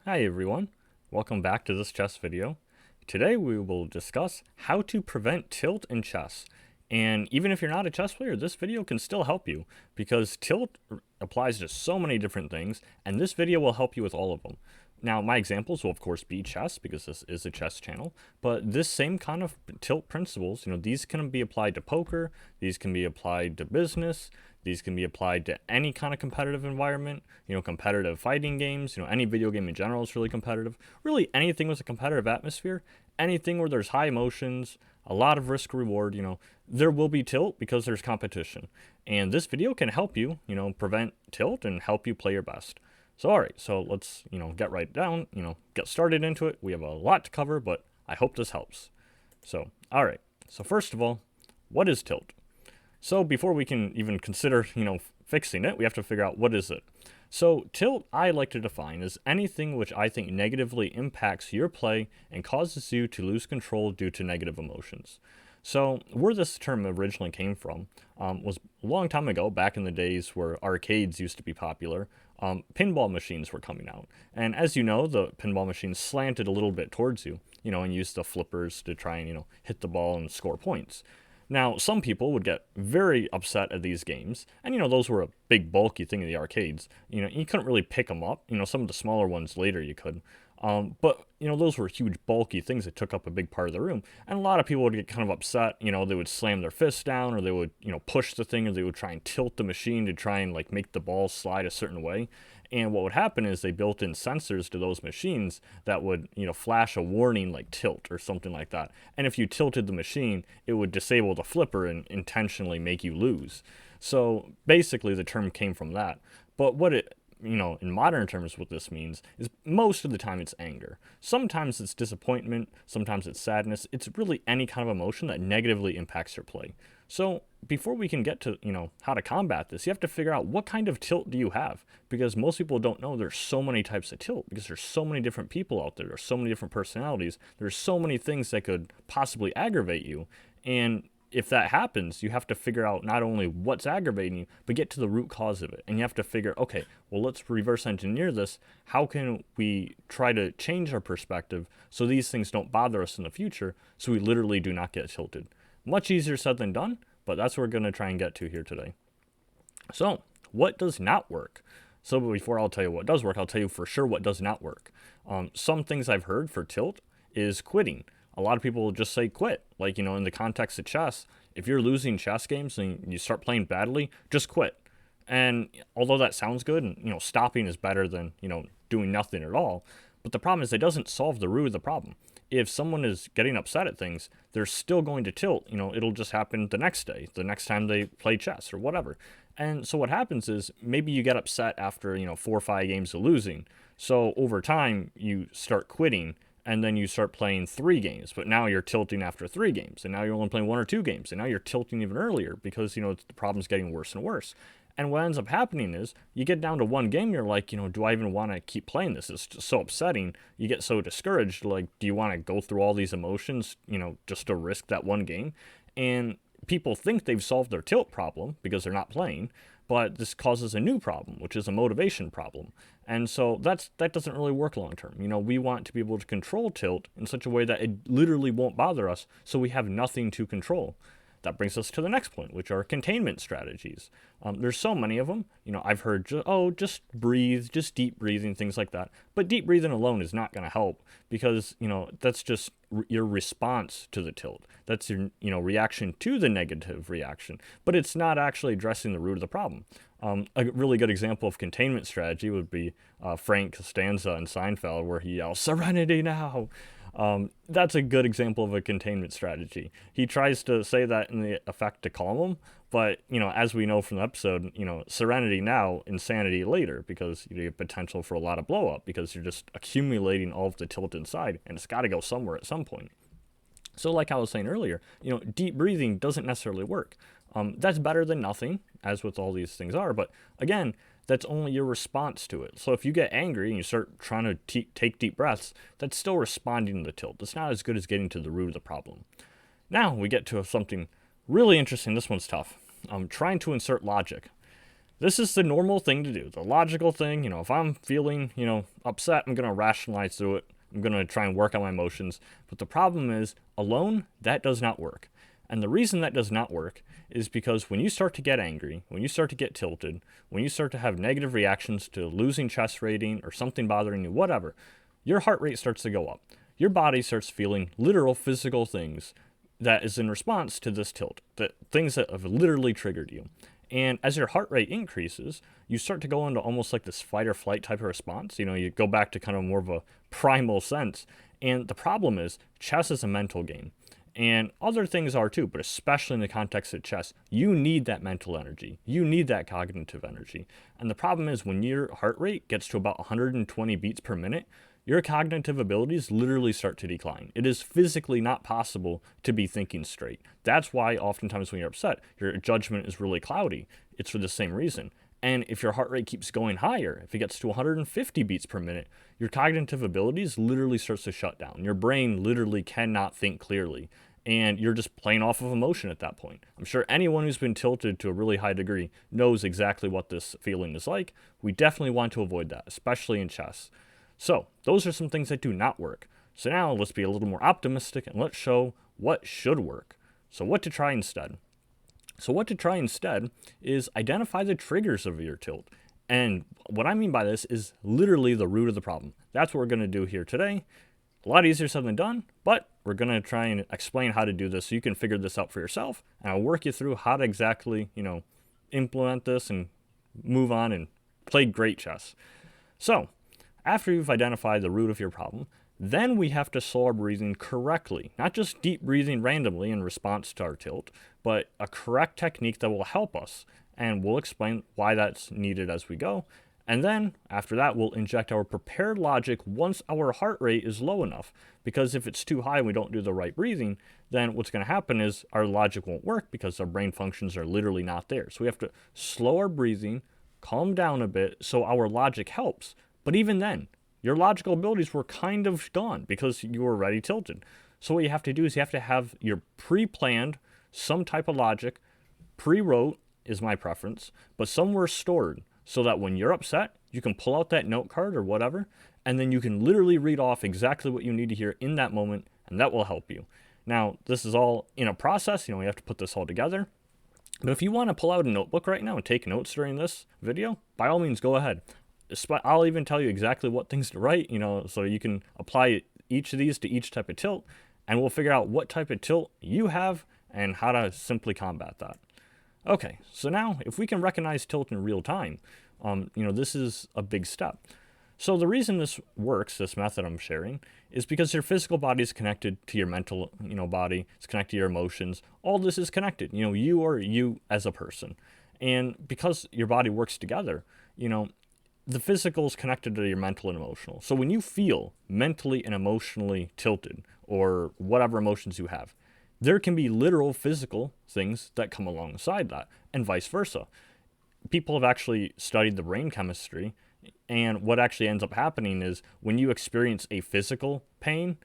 Hi everyone, welcome back to this chess video. Today we will discuss how to prevent tilt in chess. And even if you're not a chess player, this video can still help you because tilt applies to so many different things, and this video will help you with all of them. Now, my examples will of course be chess because this is a chess channel, but this same kind of tilt principles, these can be applied to poker, these can be applied to business, these can be applied to any kind of competitive environment, competitive fighting games, any video game in general is really competitive. Really anything with a competitive atmosphere, anything where there's high emotions, a lot of risk reward, there will be tilt because there's competition. And this video can help you, prevent tilt and help you play your best. So all right, so let's, get right down, get started into it. We have a lot to cover, but I hope this helps. So, all right. So first of all, what is tilt? So before we can even consider, fixing it, we have to figure out what is it. So tilt I like to define as anything which I think negatively impacts your play and causes you to lose control due to negative emotions. So where this term originally came from was a long time ago, back in the days where arcades used to be popular. Pinball machines were coming out. And as you know, the pinball machines slanted a little bit towards you, and used the flippers to try and, hit the ball and score points. Now, some people would get very upset at these games, and those were a big bulky thing in the arcades. You couldn't really pick them up. Some of the smaller ones later you could. But those were huge bulky things that took up a big part of the room, and a lot of people would get kind of upset. They would slam their fists down, or they would push the thing, or they would try and tilt the machine to try and make the ball slide a certain way. And what would happen is they built in sensors to those machines that would, flash a warning like tilt or something like that. And if you tilted the machine, it would disable the flipper and intentionally make you lose. So basically the term came from that. But what it in modern terms, what this means is most of the time it's anger. Sometimes it's disappointment, sometimes it's sadness. It's really any kind of emotion that negatively impacts your play. So before we can get to, how to combat this, you have to figure out what kind of tilt do you have? Because most people don't know there's so many types of tilt because there's so many different people out there. There's so many different personalities. There's so many things that could possibly aggravate you. And if that happens, you have to figure out not only what's aggravating you, but get to the root cause of it. And you have to figure, okay, well, let's reverse engineer this. How can we try to change our perspective so these things don't bother us in the future so we literally do not get tilted? Much easier said than done, but that's what we're going to try and get to here today. So, what does not work? So before I'll tell you what does work, I'll tell you for sure what does not work. Some things I've heard for tilt is quitting. A lot of people will just say quit. In the context of chess, if you're losing chess games and you start playing badly, just quit. And although that sounds good, and, stopping is better than, doing nothing at all. But the problem is it doesn't solve the root of the problem. If someone is getting upset at things, they're still going to tilt. It'll just happen the next day, the next time they play chess or whatever. And so what happens is maybe you get upset after, 4 or 5 games of losing. So over time, you start quitting and then you start playing 3 games, but now you're tilting after 3 games, and now you're only playing 1 or 2 games, and now you're tilting even earlier because, the problem's getting worse and worse. And what ends up happening is you get down to 1 game, you're like, do I even want to keep playing this? It's just so upsetting. You get so discouraged, do you want to go through all these emotions, just to risk that 1 game? And people think they've solved their tilt problem because they're not playing, but this causes a new problem, which is a motivation problem. And so that doesn't really work long term. We want to be able to control tilt in such a way that it literally won't bother us, so we have nothing to control. That brings us to the next point, which are containment strategies. There's so many of them. I've heard, just breathe, just deep breathing, things like that. But deep breathing alone is not going to help because, that's just your response to the tilt. That's your, reaction to the negative reaction. But it's not actually addressing the root of the problem. A really good example of containment strategy would be Frank Costanza in Seinfeld, where he yells, "Serenity now!" That's a good example of a containment strategy. He tries to say that in the effect to calm him, but, as we know from the episode, serenity now, insanity later, because you have potential for a lot of blow up because you're just accumulating all of the tilt inside, and it's got to go somewhere at some point. So like I was saying earlier, deep breathing doesn't necessarily work. That's better than nothing, as with all these things are, but again, that's only your response to it. So if you get angry and you start trying to take deep breaths, that's still responding to the tilt. It's not as good as getting to the root of the problem. Now we get to something really interesting. This one's tough. Trying to insert logic. This is the normal thing to do, the logical thing. If I'm feeling, upset, I'm going to rationalize through it. I'm going to try and work on my emotions. But the problem is, alone, that does not work. And the reason that does not work is because when you start to get angry, when you start to get tilted, when you start to have negative reactions to losing chest rating or something bothering you, whatever, your heart rate starts to go up. Your body starts feeling literal physical things that is in response to this tilt, that things that have literally triggered you. And as your heart rate increases, you start to go into almost like this fight or flight type of response. You go back to kind of more of a primal sense. And the problem is, chess is a mental game. And other things are too, but especially in the context of chess, you need that mental energy. You need that cognitive energy. And the problem is, when your heart rate gets to about 120 beats per minute, your cognitive abilities literally start to decline. It is physically not possible to be thinking straight. That's why oftentimes when you're upset, your judgment is really cloudy. It's for the same reason. And if your heart rate keeps going higher, if it gets to 150 beats per minute, your cognitive abilities literally starts to shut down. Your brain literally cannot think clearly. And you're just playing off of emotion at that point. I'm sure anyone who's been tilted to a really high degree knows exactly what this feeling is like. We definitely want to avoid that, especially in chess. So those are some things that do not work. So now let's be a little more optimistic and let's show what should work. So what to try instead? So what to try instead is identify the triggers of your tilt. And what I mean by this is literally the root of the problem. That's what we're going to do here today. A lot easier said than done, but we're going to try and explain how to do this so you can figure this out for yourself. And I'll work you through how to exactly, implement this and move on and play great chess. So after you've identified the root of your problem, then we have to slow our breathing correctly, not just deep breathing randomly in response to our tilt, but a correct technique that will help us. And we'll explain why that's needed as we go. And then after that, we'll inject our prepared logic once our heart rate is low enough. Because if it's too high and we don't do the right breathing, then what's going to happen is our logic won't work because our brain functions are literally not there. So we have to slow our breathing, calm down a bit so our logic helps. But even then, your logical abilities were kind of gone because you were already tilted. So what you have to do is you have to have your pre-planned, some type of logic, pre-wrote is my preference, but somewhere stored so that when you're upset, you can pull out that note card or whatever, and then you can literally read off exactly what you need to hear in that moment, and that will help you. Now, this is all in a process. You have to put this all together. But if you want to pull out a notebook right now and take notes during this video, by all means, go ahead. I'll even tell you exactly what things to write, so you can apply each of these to each type of tilt, and we'll figure out what type of tilt you have and how to simply combat that. Okay, so now if we can recognize tilt in real time, this is a big step. So the reason this works, this method I'm sharing, is because your physical body is connected to your mental, body. It's connected to your emotions. All this is connected. You are you as a person. And because your body works together, the physical is connected to your mental and emotional. So when you feel mentally and emotionally tilted, or whatever emotions you have, there can be literal physical things that come alongside that, and vice versa. People have actually studied the brain chemistry, and what actually ends up happening is when you experience a physical pain,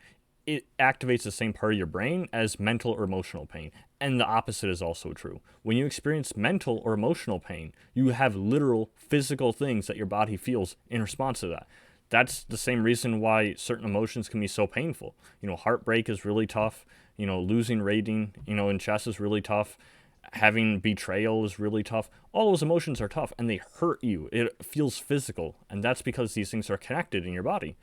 it activates the same part of your brain as mental or emotional pain. And the opposite is also true. When you experience mental or emotional pain, you have literal physical things that your body feels in response to that. That's the same reason why certain emotions can be so painful. Heartbreak is really tough. Losing rating, in chess is really tough. Having betrayal is really tough. All those emotions are tough and they hurt you. It feels physical. And that's because these things are connected in your body.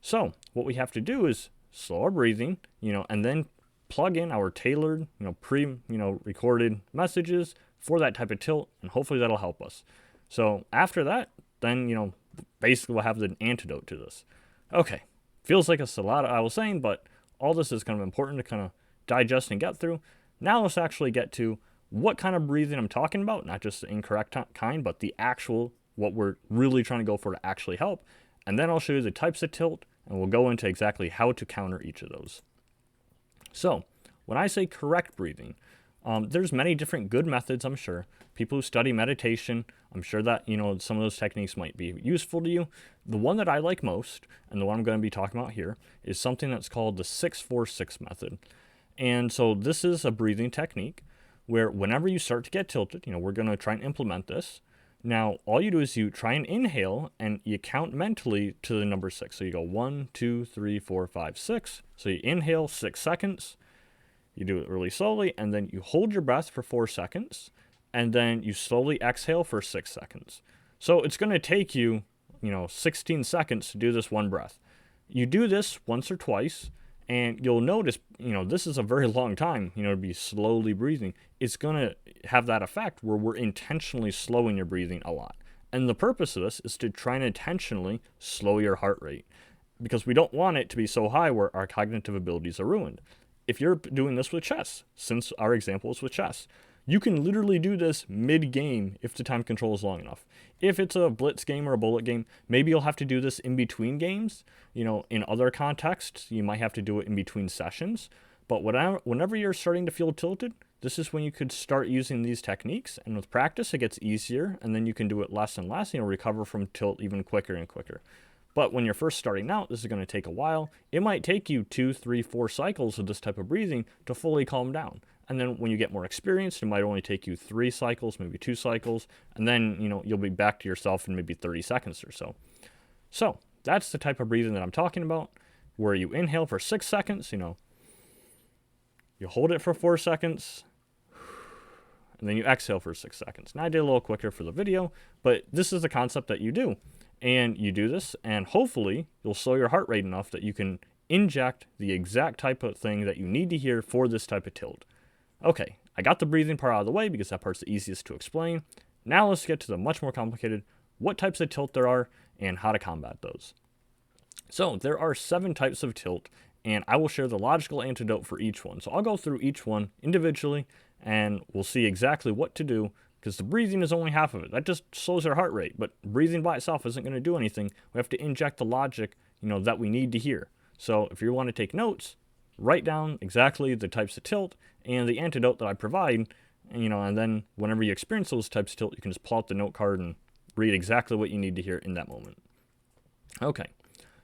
So what we have to do is slow our breathing, and then plug in our tailored, recorded messages for that type of tilt, and hopefully that'll help us. So after that, then, basically we'll have the antidote to this. Okay, feels like it's a lot I was saying, but all this is kind of important to kind of digest and get through. Now let's actually get to what kind of breathing I'm talking about, not just the incorrect kind, but the actual, what we're really trying to go for to actually help. And then I'll show you the types of tilt, and we'll go into exactly how to counter each of those. So when I say correct breathing, there's many different good methods, I'm sure. People who study meditation, I'm sure that, some of those techniques might be useful to you. The one that I like most, and the one I'm going to be talking about here, is something that's called the 6-4-6 method. And so this is a breathing technique where whenever you start to get tilted, we're going to try and implement this. Now, all you do is you try and inhale and you count mentally to the number 6. So you go 1, 2, 3, 4, 5, 6. So you inhale 6 seconds. You do it really slowly, and then you hold your breath for 4 seconds, and then you slowly exhale for 6 seconds. So it's going to take you, 16 seconds to do this one breath. You do this once or twice, and you'll notice, this is a very long time, to be slowly breathing. It's going to have that effect where we're intentionally slowing your breathing a lot. And the purpose of this is to try and intentionally slow your heart rate, because we don't want it to be so high where our cognitive abilities are ruined. If you're doing this with chess, since our example is with chess, you can literally do this mid-game if the time control is long enough. If it's a blitz game or a bullet game, maybe you'll have to do this in between games. In other contexts, you might have to do it in between sessions. But whenever you're starting to feel tilted, this is when you could start using these techniques. And with practice, it gets easier, and then you can do it less and less, and you'll recover from tilt even quicker and quicker. But when you're first starting out, this is going to take a while. It might take you 2, 3, 4 cycles of this type of breathing to fully calm down. And then when you get more experienced, it might only take you 3 cycles, maybe 2 cycles. And then, you'll be back to yourself in maybe 30 seconds or so. So that's the type of breathing that I'm talking about, where you inhale for 6 seconds, you hold it for 4 seconds, and then you exhale for 6 seconds. Now I did a little quicker for the video, but this is the concept that you do. And you do this, and hopefully you'll slow your heart rate enough that you can inject the exact type of thing that you need to hear for this type of tilt. Okay, I got the breathing part out of the way because that part's the easiest to explain. Now let's get to the much more complicated, what types of tilt there are and how to combat those. So there are 7 types of tilt, and I will share the logical antidote for each one. So I'll go through each one individually, and we'll see exactly what to do, because the breathing is only half of it. That just slows our heart rate, but breathing by itself isn't going to do anything. We have to inject the logic, that we need to hear. So if you want to take notes, write down exactly the types of tilt and the antidote that I provide, and then whenever you experience those types of tilt, you can just pull out the note card and read exactly what you need to hear in that moment. Okay,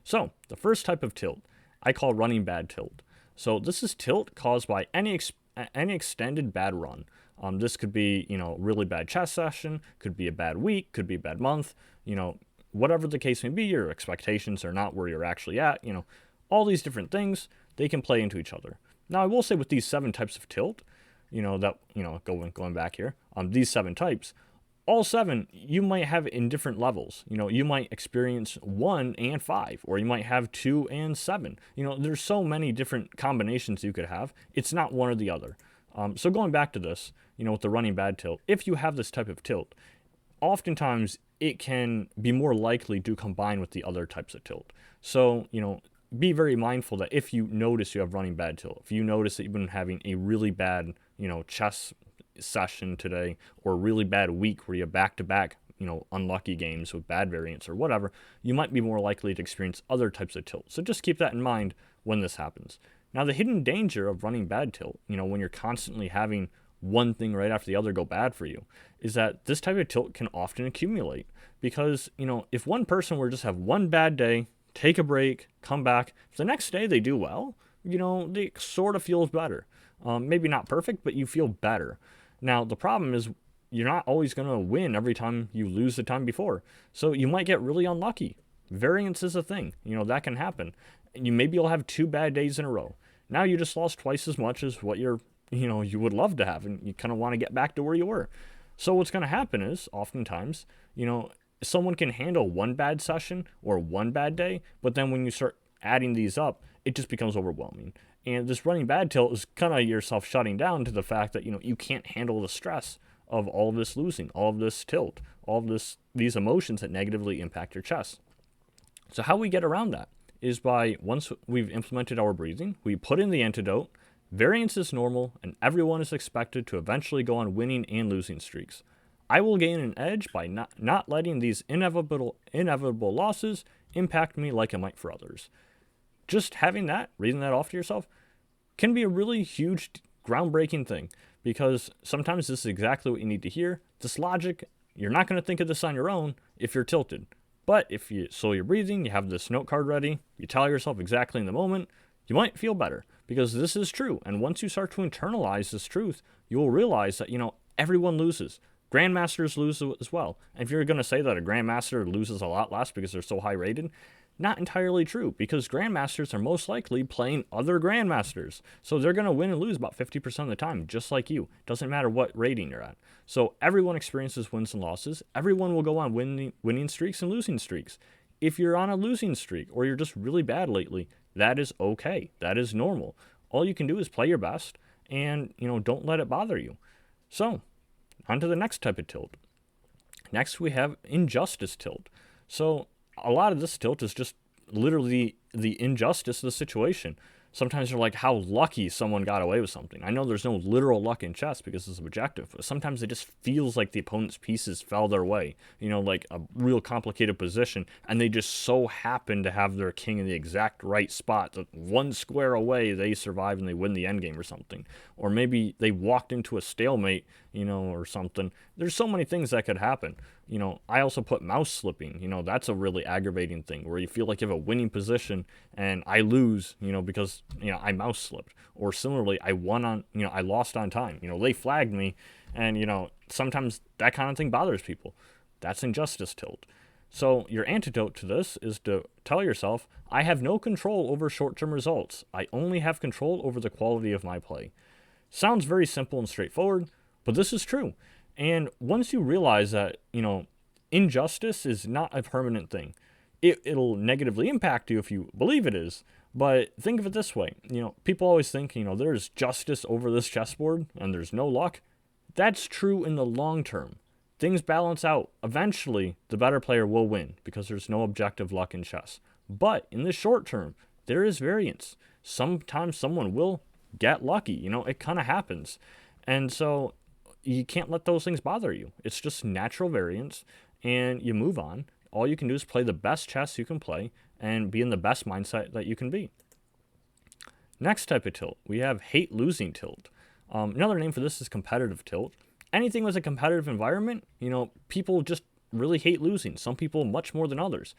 so the first type of tilt I call running bad tilt. So this is tilt caused by any extended bad run. This could be, really bad chess session, could be a bad week, could be a bad month, whatever the case may be, your expectations are not where you're actually at, all these different things, they can play into each other. Now, I will say with these 7 types of tilt, going back here, these 7 types, all 7, you might have in different levels. You might experience 1 and 5, or you might have 2 and 7. There's so many different combinations you could have. It's not one or the other. So going back to this, with the running bad tilt, if you have this type of tilt, oftentimes it can be more likely to combine with the other types of tilt. So, be very mindful that if you notice you have running bad tilt, if you notice that you've been having a really bad, chess session today, or a really bad week where you have back-to-back, unlucky games with bad variants or whatever, you might be more likely to experience other types of tilt. So just keep that in mind when this happens. Now, the hidden danger of running bad tilt, when you're constantly having one thing right after the other go bad for you, is that this type of tilt can often accumulate. Because, if one person were to just have one bad day, take a break, come back, if the next day they do well, they sort of feels better. Maybe not perfect, but you feel better. Now, the problem is you're not always going to win every time you lose the time before. So you might get really unlucky. Variance is a thing, that can happen. Maybe you'll have 2 bad days in a row. Now you just lost twice as much as what you would love to have, and you kind of want to get back to where you were. So what's going to happen is, oftentimes, someone can handle one bad session or one bad day, but then when you start adding these up, it just becomes overwhelming. And this running bad tilt is kind of yourself shutting down to the fact that, you can't handle the stress of all of this losing, all of this tilt, all of these emotions that negatively impact your chess. So how we get around that is by, once we've implemented our breathing, we put in the antidote, variance is normal, and everyone is expected to eventually go on winning and losing streaks. I will gain an edge by not letting these inevitable losses impact me like it might for others. Just having that, reading that off to yourself, can be a really huge, groundbreaking thing, because sometimes this is exactly what you need to hear. This logic, you're not going to think of this on your own if you're tilted. But if you slow your breathing, you have this note card ready, you tell yourself exactly in the moment, you might feel better, because this is true. And once you start to internalize this truth, you will realize that, everyone loses. Grandmasters lose as well. And if you're going to say that a Grandmaster loses a lot less because they're so high rated, not entirely true, because Grandmasters are most likely playing other Grandmasters. So they're going to win and lose about 50% of the time, just like you. Doesn't matter what rating you're at. So everyone experiences wins and losses. Everyone will go on winning streaks and losing streaks. If you're on a losing streak or you're just really bad lately, that is okay. That is normal. All you can do is play your best and, don't let it bother you. So, on to the next type of tilt. Next, we have injustice tilt. So, a lot of this tilt is just literally the injustice of the situation. Sometimes you're like, how lucky someone got away with something. I know there's no literal luck in chess because it's objective, but sometimes it just feels like the opponent's pieces fell their way. Like a real complicated position, and they just so happen to have their king in the exact right spot. That one square away, they survive and they win the endgame or something. Or maybe they walked into a stalemate, or something. There's so many things that could happen. I also put mouse slipping. That's a really aggravating thing where you feel like you have a winning position and I lose, because, I mouse slipped. Or similarly, I lost on time. They flagged me, and, sometimes that kind of thing bothers people. That's injustice tilt. So your antidote to this is to tell yourself, I have no control over short-term results. I only have control over the quality of my play. Sounds very simple and straightforward, but this is true. And once you realize that, injustice is not a permanent thing, it'll negatively impact you if you believe it is. But think of it this way. People always think, there's justice over this chessboard and there's no luck. That's true in the long term. Things balance out. Eventually, the better player will win because there's no objective luck in chess. But in the short term, there is variance. Sometimes someone will get lucky. It kind of happens. And so you can't let those things bother you. It's just natural variance, and you move on. All you can do is play the best chess you can play and be in the best mindset that you can be. Next type of tilt, we have hate losing tilt. Another name for this is competitive tilt. Anything with a competitive environment, people just really hate losing. Some people much more than others.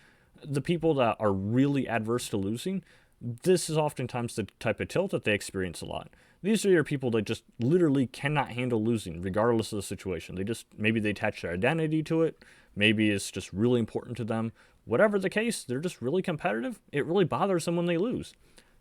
The people that are really adverse to losing, this is oftentimes the type of tilt that they experience a lot. These are your people that just literally cannot handle losing regardless of the situation. Maybe they attach their identity to it. Maybe it's just really important to them. Whatever the case, they're just really competitive. It really bothers them when they lose.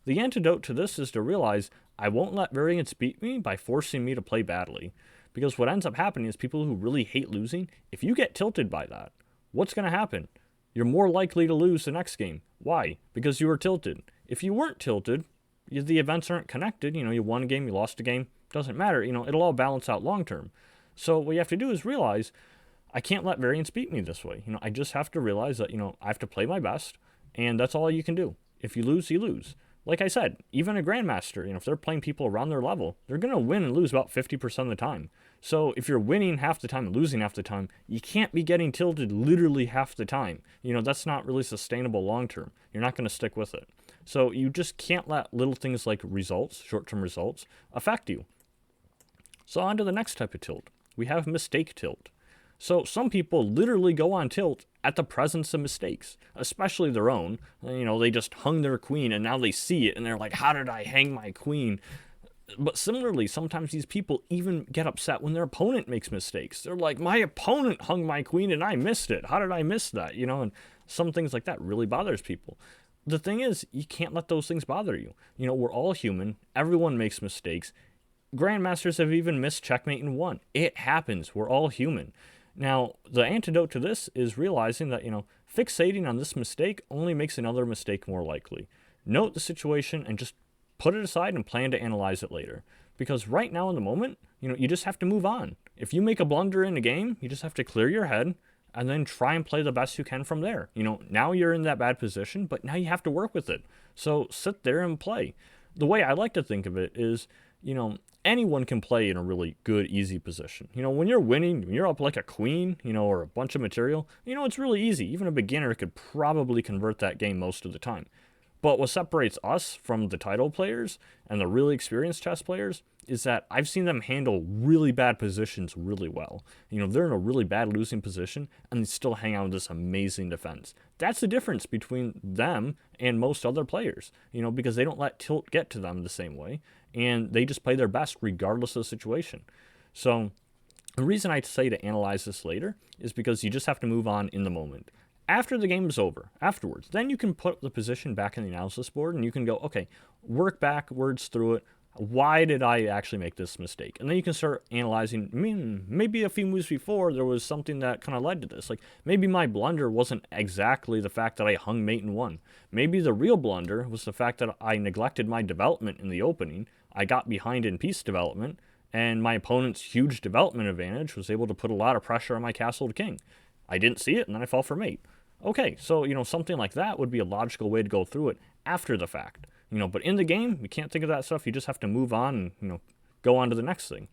The antidote to this is to realize I won't let variance beat me by forcing me to play badly. Because what ends up happening is people who really hate losing, if you get tilted by that, what's going to happen? You're more likely to lose the next game. Why? Because you were tilted. If you weren't tilted, the events aren't connected. You won a game, you lost a game. Doesn't matter. It'll all balance out long term. So what you have to do is realize I can't let variance beat me this way. I just have to realize that, I have to play my best, and that's all you can do. If you lose, you lose. Like I said, even a grandmaster, if they're playing people around their level, they're going to win and lose about 50% of the time. So if you're winning half the time and losing half the time, you can't be getting tilted literally half the time. That's not really sustainable long term. You're not going to stick with it. So you just can't let little things like results, short-term results, affect you. So on to the next type of tilt. We have mistake tilt. So some people literally go on tilt at the presence of mistakes, especially their own. They just hung their queen and now they see it and they're like, how did I hang my queen? But similarly, sometimes these people even get upset when their opponent makes mistakes. They're like, my opponent hung my queen and I missed it. How did I miss that? And some things like that really bothers people. The thing is, you can't let those things bother you. We're all human. Everyone makes mistakes. Grandmasters have even missed checkmate and won. It happens. We're all human. Now, the antidote to this is realizing that, fixating on this mistake only makes another mistake more likely. Note the situation and just put it aside and plan to analyze it later. Because right now in the moment, you just have to move on. If you make a blunder in a game, you just have to clear your head and then try and play the best you can from there. Now you're in that bad position, but now you have to work with it. So sit there and play. The way I like to think of it is, anyone can play in a really good, easy position. When you're winning, when you're up like a queen, or a bunch of material, it's really easy. Even a beginner could probably convert that game most of the time. But what separates us from the title players and the really experienced chess players is that I've seen them handle really bad positions really well. They're in a really bad losing position and they still hang on with this amazing defense. That's the difference between them and most other players, because they don't let tilt get to them the same way and they just play their best regardless of the situation. So The reason I say to analyze this later is because you just have to move on in the moment. After the game is over, afterwards, then you can put the position back in the analysis board and you can go, okay, work backwards through it. Why did I actually make this mistake? And then you can start analyzing, maybe a few moves before there was something that kind of led to this. Like maybe my blunder wasn't exactly the fact that I hung mate and won. Maybe the real blunder was the fact that I neglected my development in the opening. I got behind in piece development, and my opponent's huge development advantage was able to put a lot of pressure on my castled king. I didn't see it, and then I fell for mate. Okay, so, something like that would be a logical way to go through it after the fact. But in the game, you can't think of that stuff. You just have to move on and, go on to the next thing.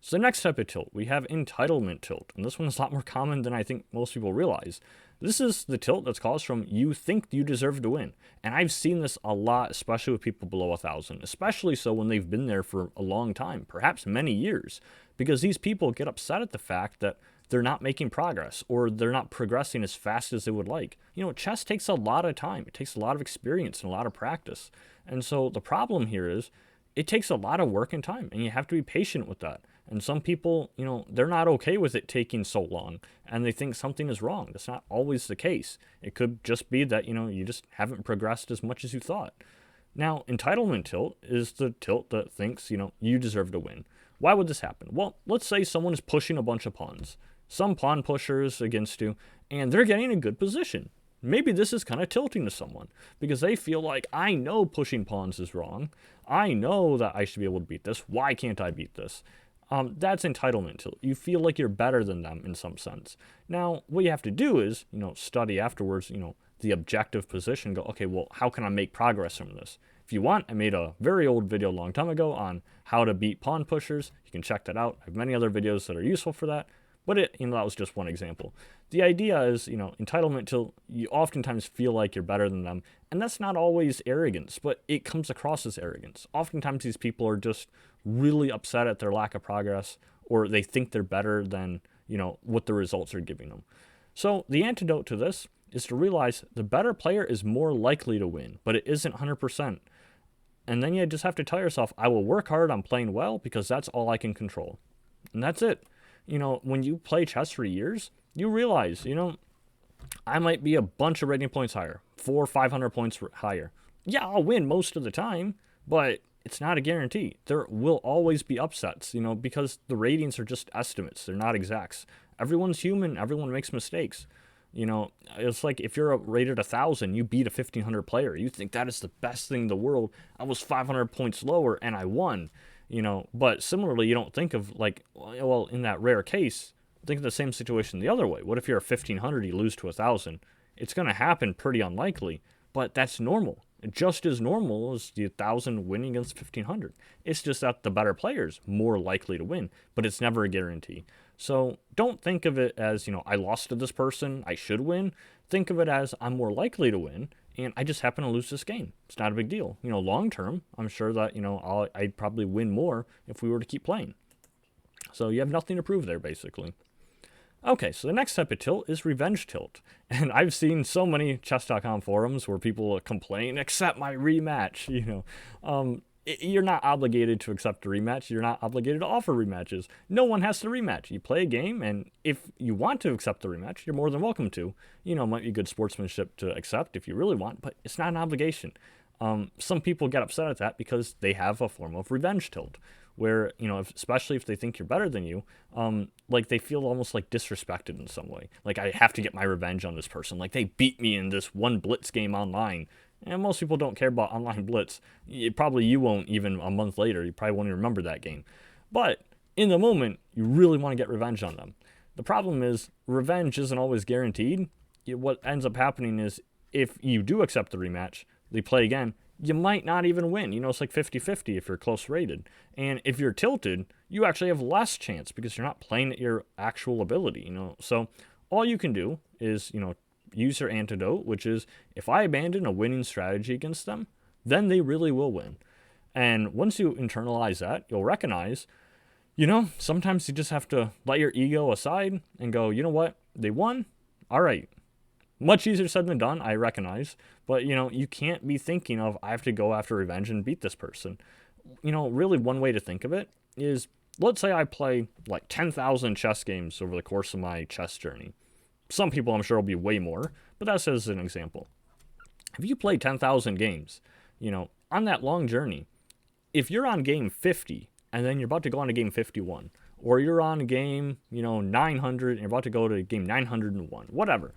So the next type of tilt, we have entitlement tilt. And this one is a lot more common than I think most people realize. This is the tilt that's caused from you think you deserve to win. And I've seen this a lot, especially with people below 1,000, especially so when they've been there for a long time, perhaps many years, because these people get upset at the fact that they're not making progress or they're not progressing as fast as they would like. Chess takes a lot of time. It takes a lot of experience and a lot of practice. And so the problem here is it takes a lot of work and time, and you have to be patient with that. And some people, they're not okay with it taking so long, and they think something is wrong. That's not always the case. It could just be that, you just haven't progressed as much as you thought. Now, entitlement tilt is the tilt that thinks, you deserve to win. Why would this happen? Well, let's say someone is pushing a bunch of pawns. Some pawn pushers against you, and they're getting a good position. Maybe this is kind of tilting to someone because they feel like, I know pushing pawns is wrong. I know that I should be able to beat this. Why can't I beat this? That's entitlement tilt. You feel like you're better than them in some sense. Now, what you have to do is, study afterwards, the objective position, go, okay, well, how can I make progress from this? If you want, I made a very old video a long time ago on how to beat pawn pushers. You can check that out. I have many other videos that are useful for that. But that was just one example. The idea is, entitlement till you oftentimes feel like you're better than them. And that's not always arrogance, but it comes across as arrogance. Oftentimes these people are just really upset at their lack of progress, or they think they're better than, what the results are giving them. So the antidote to this is to realize the better player is more likely to win, but it isn't 100%. And then you just have to tell yourself, I will work hard on playing well because that's all I can control. And that's it. When you play chess for years, you realize, I might be a bunch of rating points higher, 400 or 500 points higher. Yeah, I'll win most of the time, but it's not a guarantee. There will always be upsets, because the ratings are just estimates. They're not exacts. Everyone's human. Everyone makes mistakes. It's like if you're rated 1,000, you beat a 1,500 player. You think that is the best thing in the world. I was 500 points lower and I won. But similarly, you don't think of like, well, in that rare case, think of the same situation the other way. What if you're a 1,500, you lose to 1,000? It's going to happen pretty unlikely, but that's normal. Just as normal as the 1,000 winning against 1,500. It's just that the better player's more likely to win, but it's never a guarantee. So don't think of it as, I lost to this person, I should win. Think of it as I'm more likely to win, and I just happen to lose this game. It's not a big deal. Long term, I'm sure that, I'd probably win more if we were to keep playing. So you have nothing to prove there, basically. Okay, so the next type of tilt is revenge tilt. And I've seen so many chess.com forums where people complain, accept my rematch, You're not obligated to accept a rematch. You're not obligated to offer rematches. No one has to rematch. You play a game, and if you want to accept the rematch, you're more than welcome to. It might be good sportsmanship to accept if you really want, but it's not an obligation. Some people get upset at that because they have a form of revenge tilt, where, especially if they think you're better than you, like they feel almost like disrespected in some way. Like, I have to get my revenge on this person. Like, they beat me in this one blitz game online. And most people don't care about online blitz. You won't even a month later. You probably won't even remember that game. But in the moment, you really want to get revenge on them. The problem is revenge isn't always guaranteed. What ends up happening is if you do accept the rematch, they play again, you might not even win. It's like 50-50 if you're close rated. And if you're tilted, you actually have less chance because you're not playing at your actual ability. So all you can do is, use your antidote, which is if I abandon a winning strategy against them, then they really will win. And once you internalize that, you'll recognize, sometimes you just have to let your ego aside and go, you know what? They won. All right. Much easier said than done, I recognize. But, you can't be thinking of, I have to go after revenge and beat this person. Really one way to think of it is let's say I play like 10,000 chess games over the course of my chess journey. Some people I'm sure will be way more, but that's as an example. If you play 10,000 games, on that long journey, if you're on game 50 and then you're about to go on to game 51, or you're on game, 900 and you're about to go to game 901, whatever,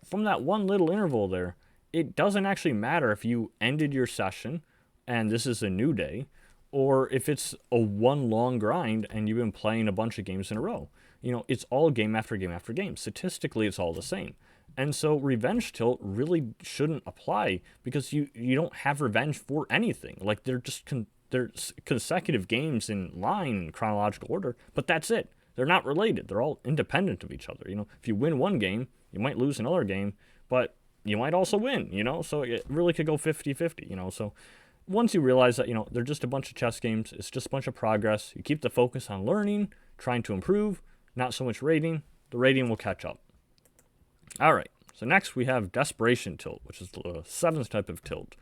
from that one little interval there, it doesn't actually matter if you ended your session and this is a new day, or if it's a one long grind and you've been playing a bunch of games in a row. It's all game after game after game. Statistically, it's all the same. And so revenge tilt really shouldn't apply because you don't have revenge for anything. Like they're just they're consecutive games in line in chronological order, but that's it. They're not related. They're all independent of each other. If you win one game, you might lose another game, but you might also win, so it really could go 50-50, so once you realize that, they're just a bunch of chess games, it's just a bunch of progress, you keep the focus on learning, trying to improve, not so much rating, the rating will catch up. All right, so next we have Desperation tilt, which is the seventh type of tilt.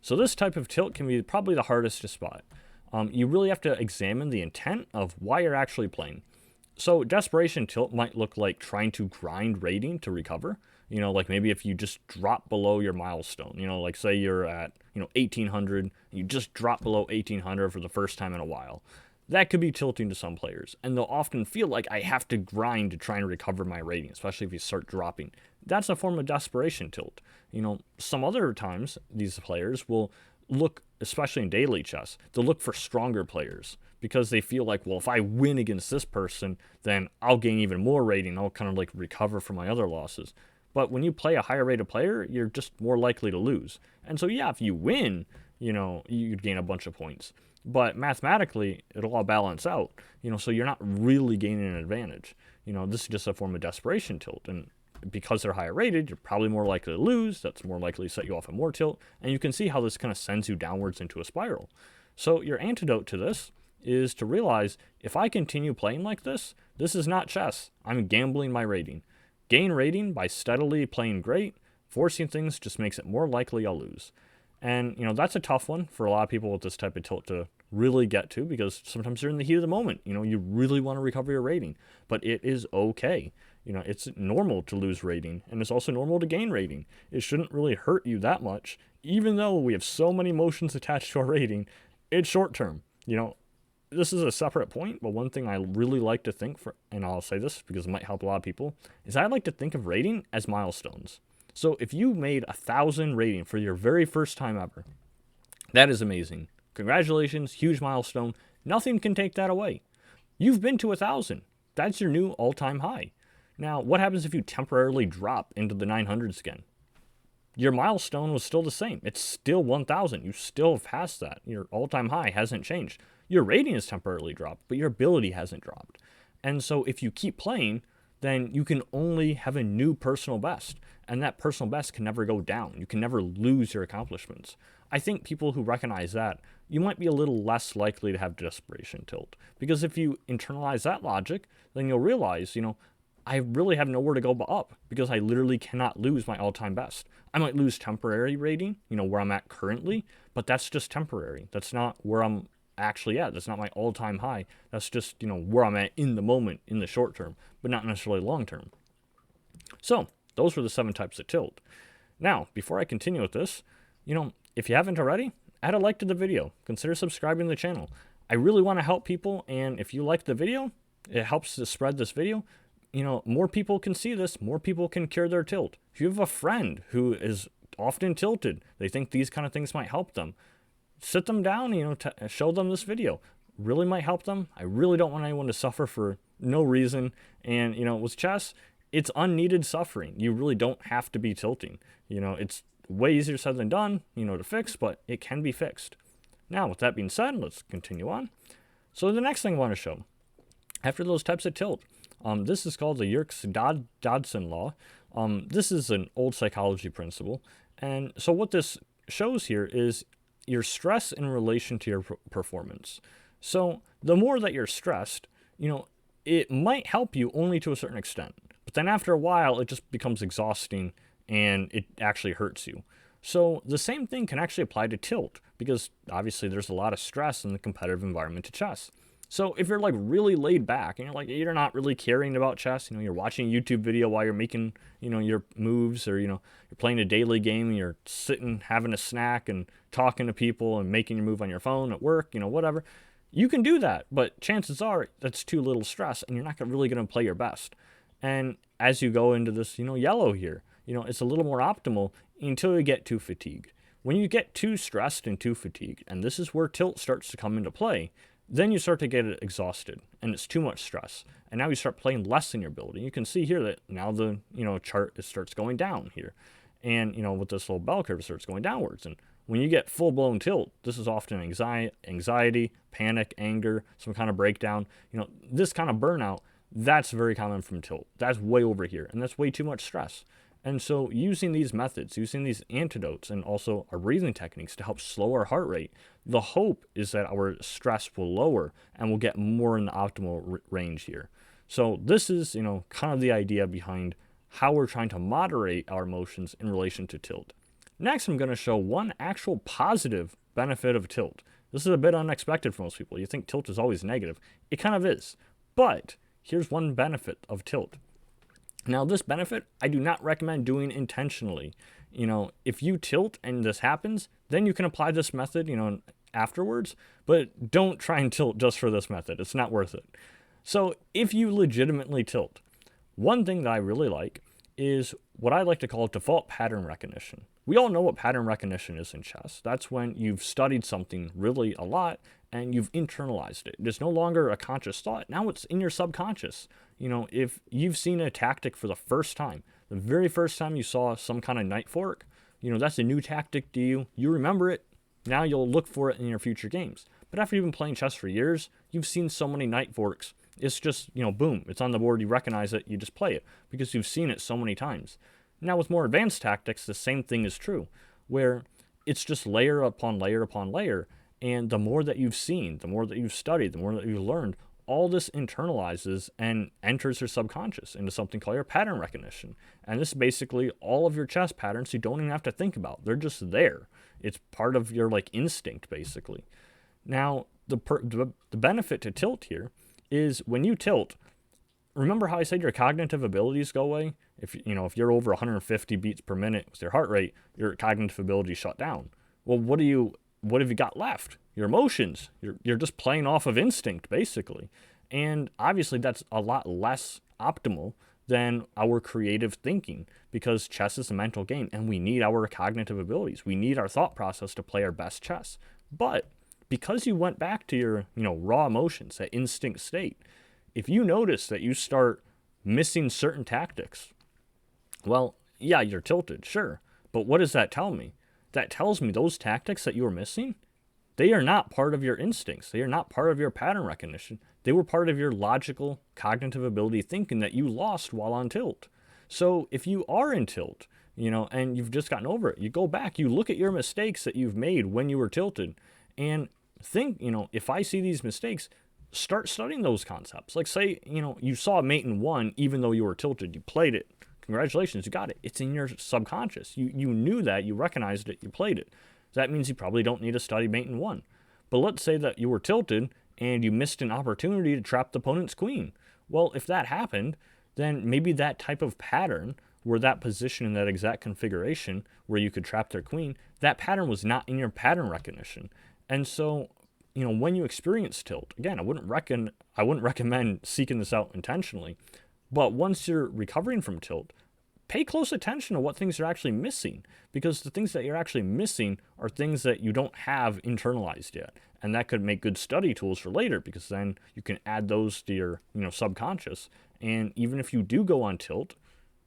So this type of tilt can be probably the hardest to spot. You really have to examine the intent of why you're actually playing. So Desperation tilt might look like trying to grind rating to recover. Like maybe if you just drop below your milestone, like say you're at, 1800, you just drop below 1800 for the first time in a while. That could be tilting to some players, and they'll often feel like I have to grind to try and recover my rating, especially if you start dropping. That's a form of desperation tilt. Some other times these players will look, especially in daily chess, they'll look for stronger players because they feel like, well, if I win against this person, then I'll gain even more rating. I'll kind of like recover from my other losses. But when you play a higher rated player, you're just more likely to lose. And so, yeah, if you win, you'd gain a bunch of points. But mathematically, it'll all balance out, so you're not really gaining an advantage. This is just a form of desperation tilt. And because they're higher rated, you're probably more likely to lose. That's more likely to set you off at more tilt. And you can see how this kind of sends you downwards into a spiral. So your antidote to this is to realize if I continue playing like this is not chess. I'm gambling my rating. Gain rating by steadily playing great. Forcing things just makes it more likely I'll lose. And, that's a tough one for a lot of people with this type of tilt to really get to because sometimes they're in the heat of the moment. You really want to recover your rating, but it is okay. It's normal to lose rating, and it's also normal to gain rating. It shouldn't really hurt you that much, even though we have so many emotions attached to our rating. It's short term. This is a separate point, but one thing I really like to think and I'll say this because it might help a lot of people, is I like to think of rating as milestones. So if you made 1,000 rating for your very first time ever, that is amazing. Congratulations, huge milestone. Nothing can take that away. You've been to 1,000. That's your new all-time high. Now, what happens if you temporarily drop into the 900s again? Your milestone was still the same. It's still 1,000. You still have passed that. Your all-time high hasn't changed. Your rating has temporarily dropped, but your ability hasn't dropped. And so if you keep playing, then you can only have a new personal best. And that personal best can never go down. You can never lose your accomplishments. I think people who recognize that, you might be a little less likely to have desperation tilt. Because if you internalize that logic, then you'll realize, I really have nowhere to go but up because I literally cannot lose my all-time best. I might lose temporary rating, where I'm at currently, but that's just temporary. That's not where I'm actually at. That's not my all-time high. That's just, where I'm at in the moment, in the short term, but not necessarily long term. So those were the 7 types of tilt. Now, before I continue with this, if you haven't already, add a like to the video. Consider subscribing to the channel. I really want to help people, and if you like the video, it helps to spread this video. More people can see this, more people can cure their tilt. If you have a friend who is often tilted, they think these kind of things might help them, sit them down, show them this video. Really might help them. I really don't want anyone to suffer for no reason. And, with chess, it's unneeded suffering. You really don't have to be tilting. It's way easier said than done, to fix, but it can be fixed. Now, with that being said, let's continue on. So the next thing I want to show, after those types of tilt, this is called the Yerkes-Dodson Law. This is an old psychology principle. And so what this shows here is your stress in relation to your performance. So the more that you're stressed, it might help you only to a certain extent. But then after a while, it just becomes exhausting and it actually hurts you. So the same thing can actually apply to tilt because obviously there's a lot of stress in the competitive environment to chess. So if you're like really laid back and you're not really caring about chess, you're watching a YouTube video while you're making, your moves, or, you're playing a daily game and you're sitting having a snack and talking to people and making your move on your phone at work, whatever. You can do that, but chances are that's too little stress and you're not really going to play your best. And as you go into this, yellow here, it's a little more optimal until you get too fatigued. When you get too stressed and too fatigued, and this is where tilt starts to come into play, then you start to get exhausted and it's too much stress. And now you start playing less than your ability. You can see here that now the chart starts going down here. And with this little bell curve, it starts going downwards. And when you get full-blown tilt, this is often anxiety, panic, anger, some kind of breakdown. This kind of burnout, that's very common from tilt. That's way over here, and that's way too much stress. And so using these methods, using these antidotes, and also our breathing techniques to help slow our heart rate, the hope is that our stress will lower and we'll get more in the optimal range here. So this is, kind of the idea behind how we're trying to moderate our emotions in relation to tilt. Next, I'm going to show one actual positive benefit of tilt. This is a bit unexpected for most people. You think tilt is always negative. It kind of is. But here's one benefit of tilt. Now, this benefit, I do not recommend doing intentionally. If you tilt and this happens, then you can apply this method, afterwards, but don't try and tilt just for this method. It's not worth it. So if you legitimately tilt, one thing that I really like is what I like to call default pattern recognition. We all know what pattern recognition is in chess. That's when you've studied something really a lot and you've internalized it. It's no longer a conscious thought. Now it's in your subconscious. If you've seen a tactic for the first time, the very first time you saw some kind of knight fork, that's a new tactic to you. You remember it. Now you'll look for it in your future games. But after you've been playing chess for years, you've seen so many knight forks. It's just, boom, it's on the board, you recognize it, you just play it because you've seen it so many times. Now with more advanced tactics, the same thing is true, where it's just layer upon layer upon layer. And the more that you've seen, the more that you've studied, the more that you've learned, all this internalizes and enters your subconscious into something called your pattern recognition. And this is basically all of your chess patterns you don't even have to think about. They're just there. It's part of your instinct, basically. Now, the benefit to tilt here is when you tilt, remember how I said your cognitive abilities go away? If you're over 150 beats per minute with your heart rate, your cognitive abilities shut down. Well, what have you got left? Your emotions. You're just playing off of instinct, basically. And obviously that's a lot less optimal than our creative thinking, because chess is a mental game and we need our cognitive abilities. We need our thought process to play our best chess. But because you went back to your, raw emotions, that instinct state, if you notice that you start missing certain tactics, well, yeah, you're tilted, sure. But what does that tell me? That tells me those tactics that you were missing, they are not part of your instincts. They are not part of your pattern recognition. They were part of your logical, cognitive ability thinking that you lost while on tilt. So if you are in tilt, and you've just gotten over it, you go back, you look at your mistakes that you've made when you were tilted, and think, if I see these mistakes, start studying those concepts. Like say, you saw mate in 1 even though you were tilted, you played it. Congratulations, you got it. It's in your subconscious. You knew that, you recognized it, you played it. That means you probably don't need to study mate in 1. But let's say that you were tilted and you missed an opportunity to trap the opponent's queen. Well, if that happened, then maybe that type of pattern, where that position in that exact configuration where you could trap their queen, that pattern was not in your pattern recognition. And so, when you experience tilt, again, I wouldn't recommend seeking this out intentionally, but once you're recovering from tilt, pay close attention to what things you're actually missing, because the things that you're actually missing are things that you don't have internalized yet. And that could make good study tools for later, because then you can add those to your, subconscious. And even if you do go on tilt,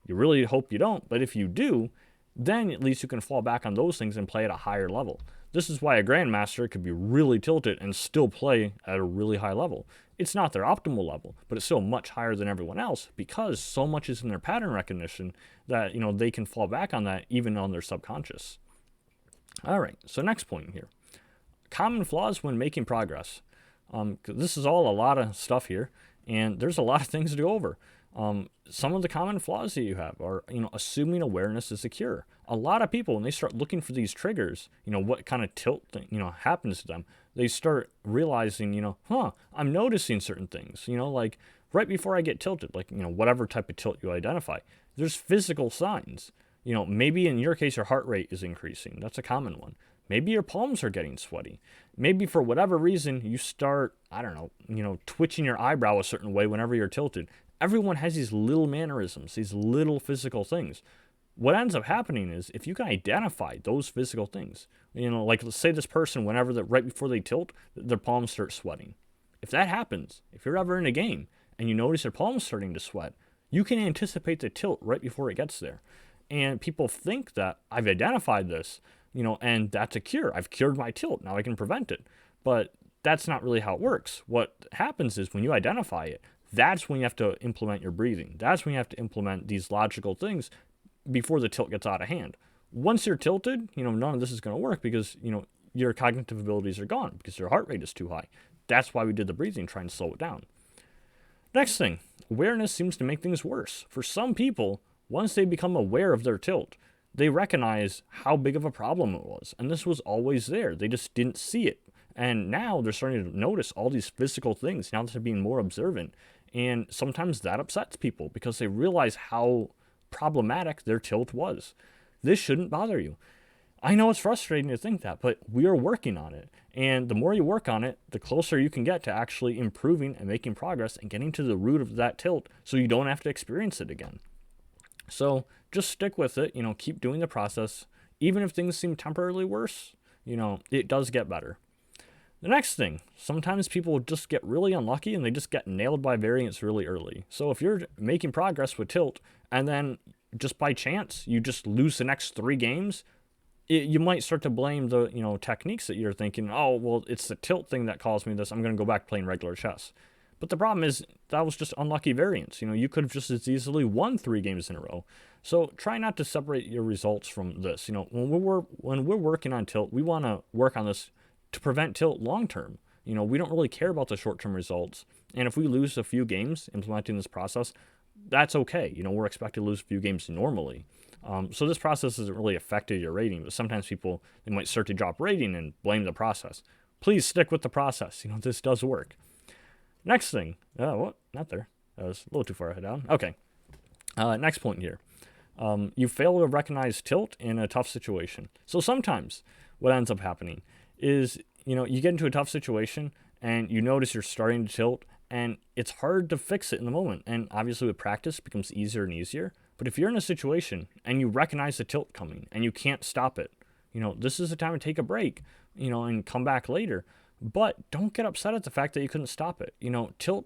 you really hope you don't, but if you do, then at least you can fall back on those things and play at a higher level. This is why a grandmaster could be really tilted and still play at a really high level. It's not their optimal level, but it's still much higher than everyone else, because so much is in their pattern recognition that, they can fall back on that even on their subconscious. All right, so next point here. Common flaws when making progress. This is all a lot of stuff here, and there's a lot of things to go over. Some of the common flaws that you have are, assuming awareness is a cure. A lot of people, when they start looking for these triggers, what kind of tilt, happens to them, they start realizing, I'm noticing certain things, like right before I get tilted, like, whatever type of tilt you identify, there's physical signs. Maybe in your case, your heart rate is increasing. That's a common one. Maybe your palms are getting sweaty. Maybe for whatever reason, you start, I don't know, twitching your eyebrow a certain way whenever you're tilted. Everyone has these little mannerisms, these little physical things. What ends up happening is if you can identify those physical things, like let's say this person, right before they tilt, their palms start sweating. If that happens, if you're ever in a game and you notice your palms starting to sweat, you can anticipate the tilt right before it gets there. And people think that I've identified this, and that's a cure. I've cured my tilt. Now I can prevent it. But that's not really how it works. What happens is when you identify it, that's when you have to implement your breathing. That's when you have to implement these logical things before the tilt gets out of hand. Once you're tilted, none of this is going to work because, your cognitive abilities are gone because your heart rate is too high. That's why we did the breathing, trying to slow it down. Next thing, awareness seems to make things worse. For some people, once they become aware of their tilt, they recognize how big of a problem it was. And this was always there. They just didn't see it. And now they're starting to notice all these physical things. Now they're being more observant. And sometimes that upsets people because they realize how problematic their tilt was. This shouldn't bother you. I know it's frustrating to think that, but we are working on it. And the more you work on it, the closer you can get to actually improving and making progress and getting to the root of that tilt so you don't have to experience it again. So just stick with it, keep doing the process. Even if things seem temporarily worse, it does get better. The next thing, sometimes people just get really unlucky and they just get nailed by variance really early. So if you're making progress with tilt and then just by chance you just lose the next 3 games, you might start to blame the techniques that you're thinking, oh, well, it's the tilt thing that caused me this. I'm going to go back playing regular chess. But the problem is that was just unlucky variance. You could have just as easily won 3 games in a row. So try not to separate your results from this. When we're working on tilt, we want to work on this to prevent tilt long term. We don't really care about the short term results. And if we lose a few games implementing this process, that's okay. We're expected to lose a few games normally. So this process hasn't really affected your rating, but sometimes people, they might start to drop rating and blame the process. Please stick with the process. This does work. Next thing, what? Not there. That was a little too far ahead down. Okay. Next point here. You fail to recognize tilt in a tough situation. So sometimes what ends up happening is, you get into a tough situation and you notice you're starting to tilt and it's hard to fix it in the moment. And obviously with practice it becomes easier and easier. But if you're in a situation and you recognize the tilt coming and you can't stop it, this is the time to take a break, and come back later. But don't get upset at the fact that you couldn't stop it. Tilt,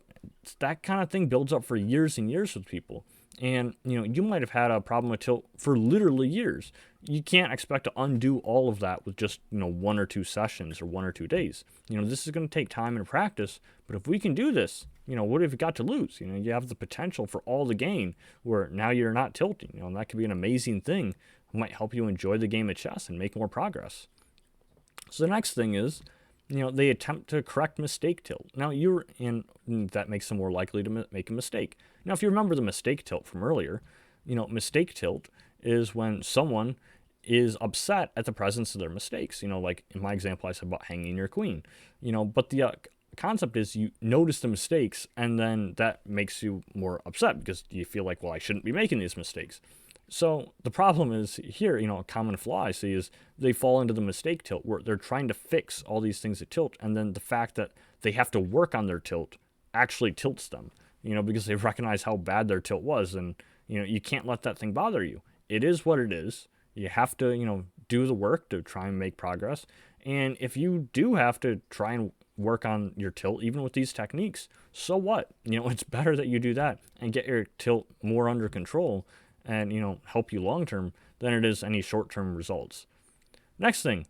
that kind of thing builds up for years and years with people. And, you might have had a problem with tilt for literally years. You can't expect to undo all of that with just, 1 or 2 sessions or 1 or 2 days. This is going to take time and practice. But if we can do this, what have you got to lose? You have the potential for all the gain where now you're not tilting. And that could be an amazing thing. It might help you enjoy the game of chess and make more progress. So the next thing is, they attempt to correct mistake tilt. Now that makes them more likely to make a mistake. Now, if you remember the mistake tilt from earlier, mistake tilt is when someone is upset at the presence of their mistakes. Like in my example, I said about hanging your queen. But the concept is you notice the mistakes and then that makes you more upset because you feel like, well, I shouldn't be making these mistakes. So the problem is here, a common flaw I see is they fall into the mistake tilt where they're trying to fix all these things at tilt. And then the fact that they have to work on their tilt actually tilts them, because they recognize how bad their tilt was. And, you can't let that thing bother you. It is what it is. You have to, do the work to try and make progress. And if you do have to try and work on your tilt, even with these techniques, so what? It's better that you do that and get your tilt more under control and, help you long-term than it is any short-term results. Next thing,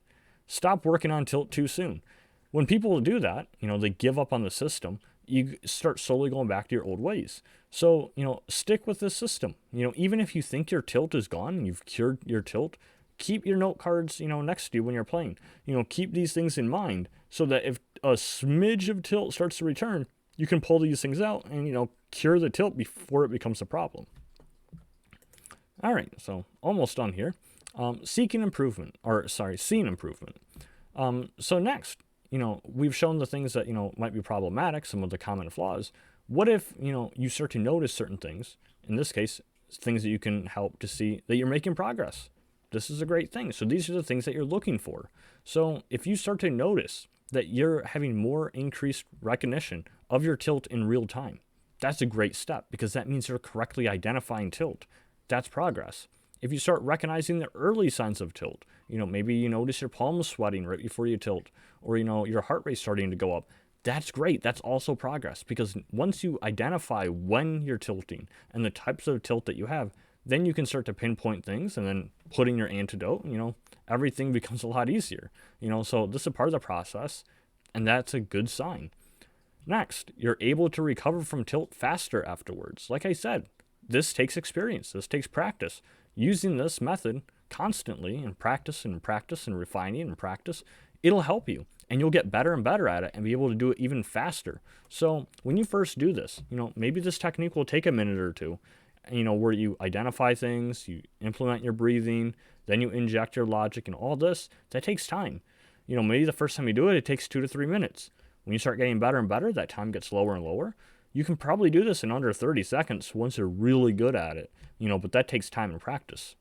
stop working on tilt too soon. When people do that, they give up on the system, you start slowly going back to your old ways. So, stick with this system. Even if you think your tilt is gone and you've cured your tilt, keep your note cards, next to you when you're playing. Keep these things in mind so that if a smidge of tilt starts to return, you can pull these things out and, cure the tilt before it becomes a problem. All right, so almost done here. Seeing improvement. So next, we've shown the things that, might be problematic, some of the common flaws. What if, you start to notice certain things, in this case, things that you can help to see that you're making progress? This is a great thing. So these are the things that you're looking for. So if you start to notice that you're having more increased recognition of your tilt in real time, that's a great step because that means you're correctly identifying tilt. That's progress. If you start recognizing the early signs of tilt, maybe you notice your palms sweating right before you tilt, or, your heart rate starting to go up, that's great. That's also progress because once you identify when you're tilting and the types of tilt that you have, then you can start to pinpoint things and then put in your antidote, everything becomes a lot easier, so this is a part of the process and that's a good sign. Next, you're able to recover from tilt faster afterwards. Like I said, this takes experience. This takes practice. Using this method constantly and practice and refining and practice, it'll help you and you'll get better and better at it and be able to do it even faster. So when you first do this, maybe this technique will take a minute or two, where you identify things, you implement your breathing, then you inject your logic and all this, that takes time. Maybe the first time you do it, it takes 2 to 3 minutes. When you start getting better and better, that time gets lower and lower. You can probably do this in under 30 seconds once you're really good at it, but that takes time and practice.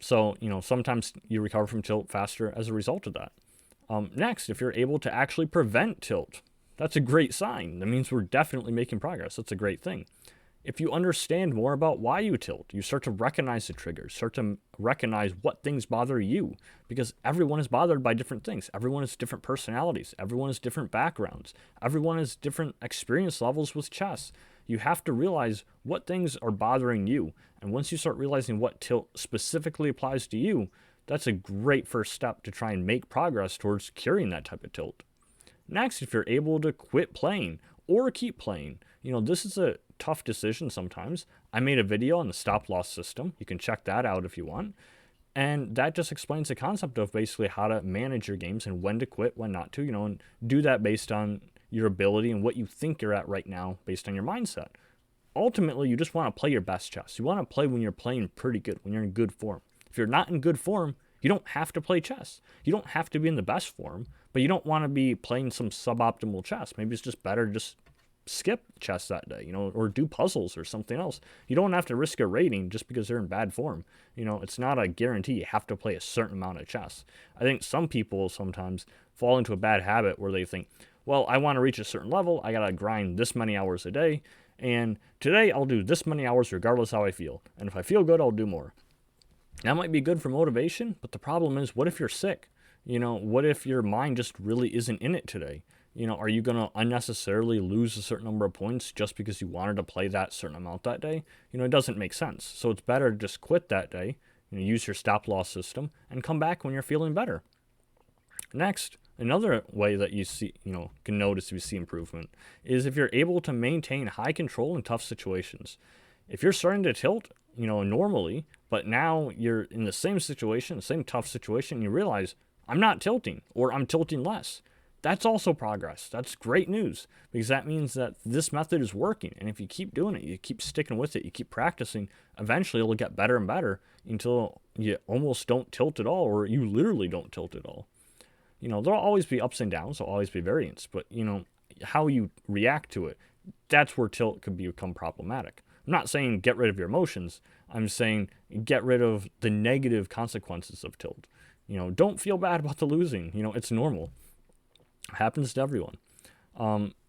So sometimes you recover from tilt faster as a result of that. Next, if you're able to actually prevent tilt, that's a great sign. That means we're definitely making progress. That's a great thing. If you understand more about why you tilt, you start to recognize the triggers, start to recognize what things bother you, because everyone is bothered by different things. Everyone has different personalities. Everyone has different backgrounds. Everyone has different experience levels with chess. You have to realize what things are bothering you. And once you start realizing what tilt specifically applies to you, that's a great first step to try and make progress towards curing that type of tilt. Next, if you're able to quit playing or keep playing, this is a tough decision sometimes. I made a video on the stop loss system. You can check that out if you want. And that just explains the concept of basically how to manage your games and when to quit, when not to, and do that based on your ability and what you think you're at right now based on your mindset. Ultimately, you just want to play your best chess. You want to play when you're playing pretty good, when you're in good form. If you're not in good form, you don't have to play chess. You don't have to be in the best form, but you don't want to be playing some suboptimal chess. Maybe it's just better to just skip chess that day, or do puzzles or something else. You don't have to risk a rating just because they're in bad form. It's not a guarantee you have to play a certain amount of chess. I think some people sometimes fall into a bad habit where they think, well, I want to reach a certain level. I got to grind this many hours a day. And today I'll do this many hours regardless how I feel. And if I feel good, I'll do more. That might be good for motivation, but the problem is, what if you're sick? What if your mind just really isn't in it today? Are you going to unnecessarily lose a certain number of points just because you wanted to play that certain amount that day? It doesn't make sense. So it's better to just quit that day, use your stop loss system, and come back when you're feeling better. Next, another way that you see, can notice if you see improvement is if you're able to maintain high control in tough situations. If you're starting to tilt, normally, but now you're in the same situation, the same tough situation, you realize I'm not tilting or I'm tilting less. That's also progress. That's great news because that means that this method is working. And if you keep doing it, you keep sticking with it, you keep practicing, eventually it'll get better and better until you almost don't tilt at all or you literally don't tilt at all. There'll always be ups and downs, there'll always be variance, but how you react to it, that's where tilt could become problematic. I'm not saying get rid of your emotions. I'm saying get rid of the negative consequences of tilt. Don't feel bad about the losing. It's normal. It happens to everyone.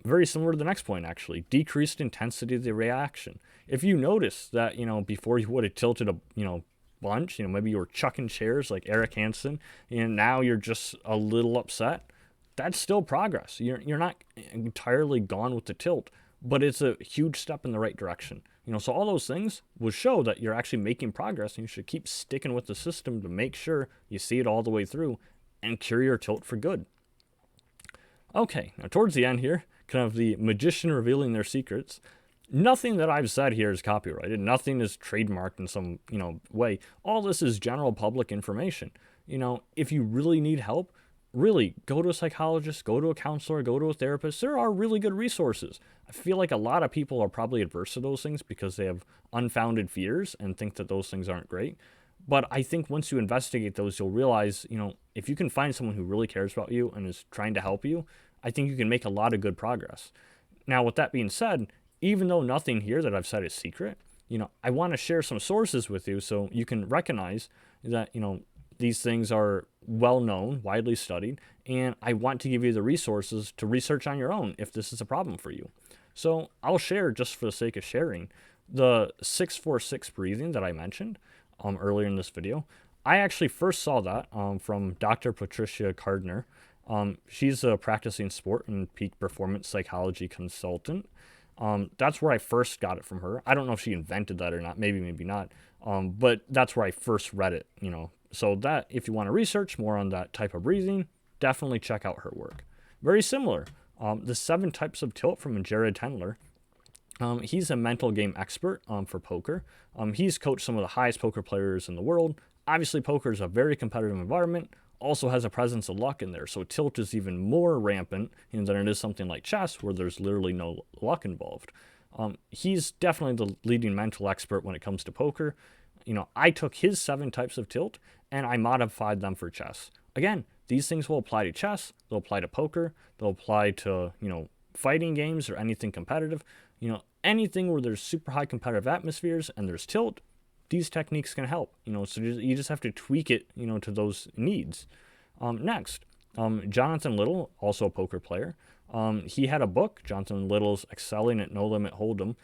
Very similar to the next point, actually. Decreased intensity of the reaction. If you notice that, before you would have tilted a, bunch, maybe you were chucking chairs like Eric Hansen, and now you're just a little upset, that's still progress. You're not entirely gone with the tilt, but it's a huge step in the right direction. So all those things will show that you're actually making progress, and you should keep sticking with the system to make sure you see it all the way through and cure your tilt for good. Okay, now towards the end here, kind of the magician revealing their secrets. Nothing that I've said here is copyrighted. Nothing is trademarked in some, way. All this is general public information. If you really need help, really go to a psychologist, go to a counselor, go to a therapist. There are really good resources. I feel like a lot of people are probably adverse to those things because they have unfounded fears and think that those things aren't great. But I think once you investigate those, you'll realize, if you can find someone who really cares about you and is trying to help you, I think you can make a lot of good progress. Now, with that being said, even though nothing here that I've said is secret, I want to share some sources with you so you can recognize that, these things are well known, widely studied, and I want to give you the resources to research on your own if this is a problem for you. So I'll share, just for the sake of sharing, the 646 breathing that I mentioned earlier in this video. I actually first saw that from Dr. Patricia Cardner. She's a practicing sport and peak performance psychology consultant. That's where I first got it from her. I don't know if she invented that or not, maybe not. But that's where I first read it, So that, if you want to research more on that type of breathing, definitely check out her work. Very similar. The 7 types of tilt from Jared Tendler. He's a mental game expert for poker. He's coached some of the highest poker players in the world. Obviously, poker is a very competitive environment, also has a presence of luck in there. So tilt is even more rampant than it is something like chess, where there's literally no luck involved. He's definitely the leading mental expert when it comes to poker. I took his 7 types of tilt and I modified them for chess. Again, these things will apply to chess, they'll apply to poker, they'll apply to, fighting games or anything competitive. Anything where there's super high competitive atmospheres and there's tilt, these techniques can help, so you just have to tweak it, to those needs. Next, Jonathan Little, also a poker player. He had a book, Jonathan Little's Excelling at No Limit Hold'em.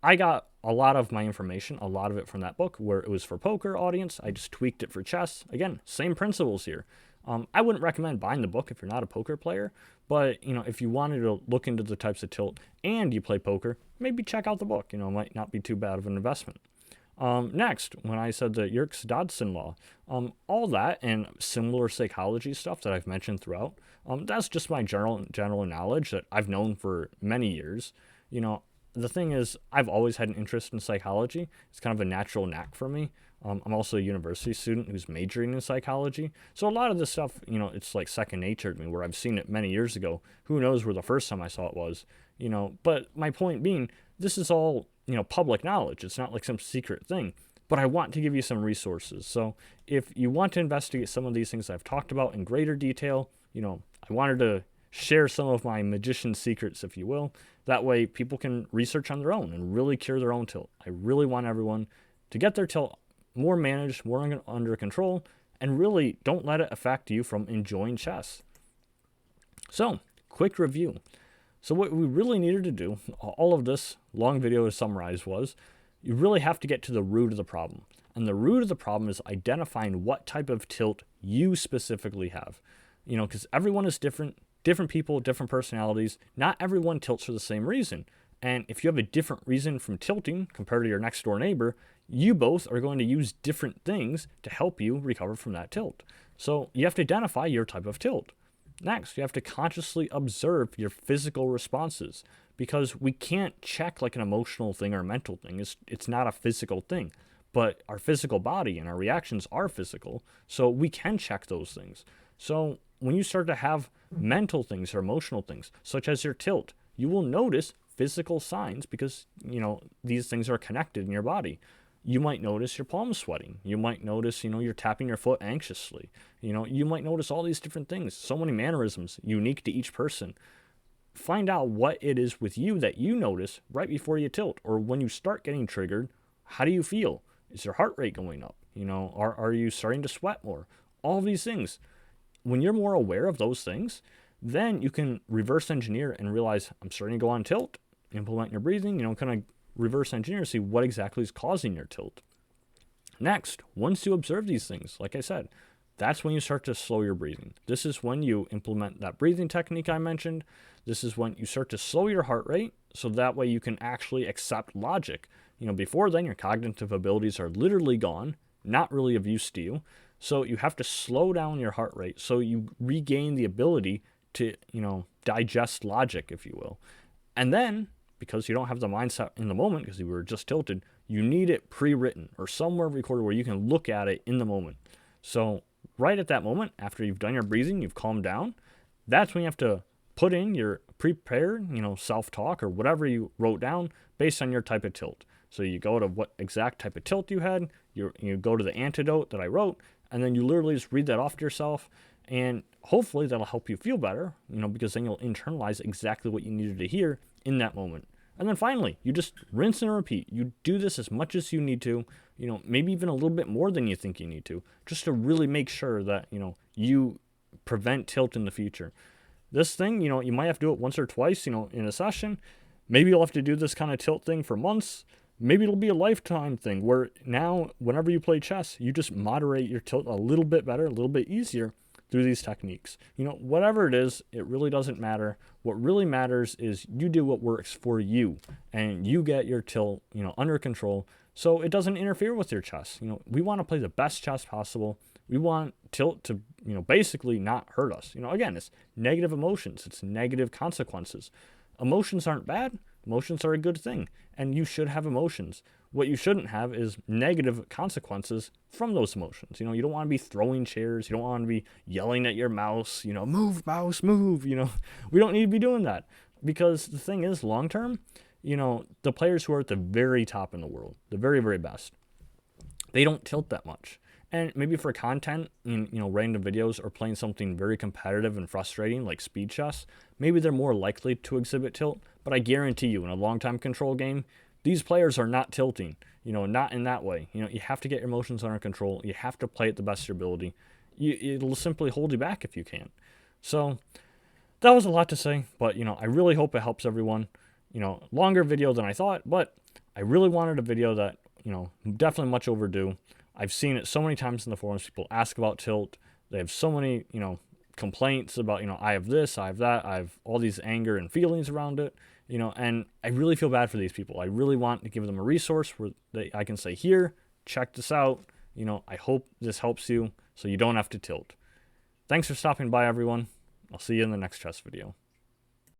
I got a lot of my information, a lot of it from that book, where it was for poker audience. I just tweaked it for chess. Again, same principles here. I wouldn't recommend buying the book if you're not a poker player, but if you wanted to look into the types of tilt and you play poker, maybe check out the book. It might not be too bad of an investment. Next, when I said the Yerkes-Dodson Law, all that and similar psychology stuff that I've mentioned throughout, that's just my general knowledge that I've known for many years. The thing is, I've always had an interest in psychology. It's kind of a natural knack for me. I'm also a university student who's majoring in psychology. So a lot of this stuff, it's like second nature to me, where I've seen it many years ago. Who knows where the first time I saw it was, But my point being, this is all, public knowledge. It's not like some secret thing. But I want to give you some resources. So if you want to investigate some of these things I've talked about in greater detail, I wanted to share some of my magician secrets, if you will. That way people can research on their own and really cure their own tilt. I really want everyone to get their tilt more managed, more under control, and really don't let it affect you from enjoying chess. So, quick review. So what we really needed to do, all of this long video to summarize, was you really have to get to the root of the problem. And the root of the problem is identifying what type of tilt you specifically have. Because everyone is different people, different personalities. Not everyone tilts for the same reason. And if you have a different reason from tilting compared to your next door neighbor, you both are going to use different things to help you recover from that tilt. So you have to identify your type of tilt. Next, you have to consciously observe your physical responses, because we can't check like an emotional thing or a mental thing. It's not a physical thing, but our physical body and our reactions are physical, so we can check those things. So when you start to have mental things or emotional things, such as your tilt, you will notice physical signs because, these things are connected in your body. You might notice your palms sweating. You might notice, you're tapping your foot anxiously. You might notice all these different things, so many mannerisms unique to each person. Find out what it is with you that you notice right before you tilt, or when you start getting triggered. How do you feel? Is your heart rate going up? Are you starting to sweat more? All of these things. When you're more aware of those things, then you can reverse engineer and realize, I'm starting to go on tilt. Implement your breathing, kind of reverse engineer, see what exactly is causing your tilt. Next, once you observe these things, like I said, that's when you start to slow your breathing. This is when you implement that breathing technique I mentioned. This is when you start to slow your heart rate, so that way you can actually accept logic. Before then, your cognitive abilities are literally gone, not really of use to you. So you have to slow down your heart rate so you regain the ability to, digest logic, if you will. And then, because you don't have the mindset in the moment because you were just tilted, you need it pre-written or somewhere recorded where you can look at it in the moment. So right at that moment, after you've done your breathing, you've calmed down, that's when you have to put in your prepared, self-talk or whatever you wrote down based on your type of tilt. So you go to what exact type of tilt you had, you go to the antidote that I wrote, and then you literally just read that off to yourself, and hopefully that'll help you feel better, because then you'll internalize exactly what you needed to hear in that moment. And then finally, you just rinse and repeat. You do this as much as you need to, maybe even a little bit more than you think you need to, just to really make sure that, you prevent tilt in the future. This thing, you might have to do it once or twice, in a session. Maybe you'll have to do this kind of tilt thing for months. Maybe it'll be a lifetime thing where now, whenever you play chess, you just moderate your tilt a little bit better, a little bit easier through these techniques. Whatever it is, it really doesn't matter. What really matters is you do what works for you, and you get your tilt, under control, so it doesn't interfere with your chess. We want to play the best chess possible. We want tilt to, basically not hurt us. Again, it's negative emotions. It's negative consequences. Emotions aren't bad. Emotions are a good thing, and you should have emotions. What you shouldn't have is negative consequences from those emotions. You don't want to be throwing chairs. You don't want to be yelling at your mouse, move, mouse, move. We don't need to be doing that, because the thing is, long term, the players who are at the very top in the world, the very, very best, they don't tilt that much. And maybe for content, random videos, or playing something very competitive and frustrating like speed chess, maybe they're more likely to exhibit tilt. But I guarantee you, in a long time control game, these players are not tilting, not in that way. You have to get your emotions under control. You have to play at the best of your ability. It'll simply hold you back if you can't. So that was a lot to say, but, I really hope it helps everyone. Longer video than I thought, but I really wanted a video that, definitely much overdue. I've seen it so many times in the forums. People ask about tilt. They have so many, complaints about, I have this, I have that, I have all these anger and feelings around it, and I really feel bad for these people. I really want to give them a resource where I can say, here, check this out. I hope this helps you so you don't have to tilt. Thanks for stopping by, everyone. I'll see you in the next chess video.